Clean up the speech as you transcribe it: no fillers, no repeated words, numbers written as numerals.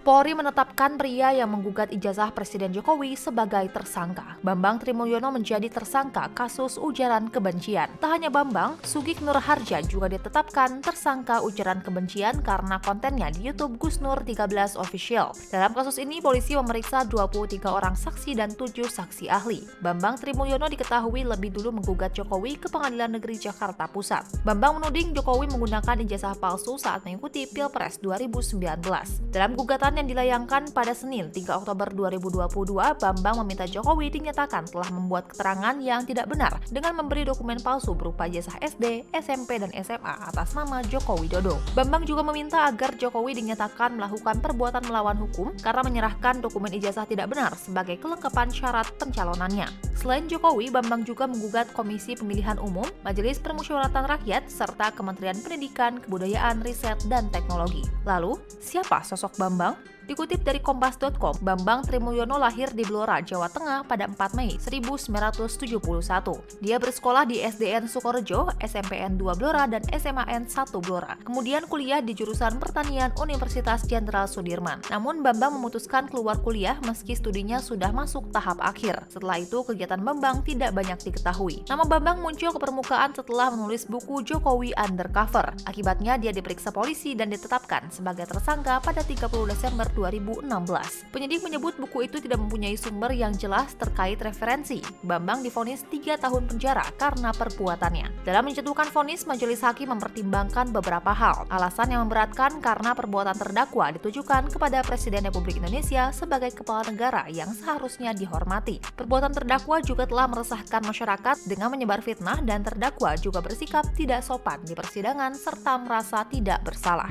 Polri menetapkan pria yang menggugat ijazah Presiden Jokowi sebagai tersangka. Bambang Trimulyono menjadi tersangka kasus ujaran kebencian. Tak hanya Bambang, Sugik Nur Harja juga ditetapkan tersangka ujaran kebencian karena kontennya di YouTube Gus Nur 13 Official. Dalam kasus ini, polisi memeriksa 23 orang saksi dan 7 saksi ahli. Bambang Trimulyono diketahui lebih dulu menggugat Jokowi ke Pengadilan Negeri Jakarta Pusat. Bambang menuding Jokowi menggunakan ijazah palsu saat mengikuti Pilpres 2019. Dalam gugatan yang dilayangkan pada Senin 3 Oktober 2022, Bambang meminta Jokowi dinyatakan telah membuat keterangan yang tidak benar dengan memberi dokumen palsu berupa ijazah SD, SMP, dan SMA atas nama Joko Widodo. Bambang juga meminta agar Jokowi dinyatakan melakukan perbuatan melawan hukum karena menyerahkan dokumen ijazah tidak benar sebagai kelengkapan syarat pencalonannya. Selain Jokowi, Bambang juga menggugat Komisi Pemilihan Umum, Majelis Permusyawaratan Rakyat, serta Kementerian Pendidikan, Kebudayaan, Riset, dan Teknologi. Lalu, siapa sosok Bambang? Dikutip dari Kompas.com, Bambang Trimulyono lahir di Blora, Jawa Tengah pada 4 Mei 1971. Dia bersekolah di SDN Sukorejo, SMPN 2 Blora, dan SMAN 1 Blora. Kemudian kuliah di jurusan Pertanian Universitas Jenderal Sudirman. Namun Bambang memutuskan keluar kuliah meski studinya sudah masuk tahap akhir. Setelah itu, kegiatan Bambang tidak banyak diketahui. Nama Bambang muncul ke permukaan setelah menulis buku Jokowi Undercover. Akibatnya dia diperiksa polisi dan ditetapkan sebagai tersangka pada 30 Desember 2016. Penyidik menyebut buku itu tidak mempunyai sumber yang jelas terkait referensi. Bambang divonis 3 tahun penjara karena perbuatannya. Dalam menjatuhkan vonis, majelis hakim mempertimbangkan beberapa hal. Alasan yang memberatkan karena perbuatan terdakwa ditujukan kepada Presiden Republik Indonesia sebagai kepala negara yang seharusnya dihormati. Perbuatan terdakwa juga telah meresahkan masyarakat dengan menyebar fitnah dan terdakwa juga bersikap tidak sopan di persidangan serta merasa tidak bersalah.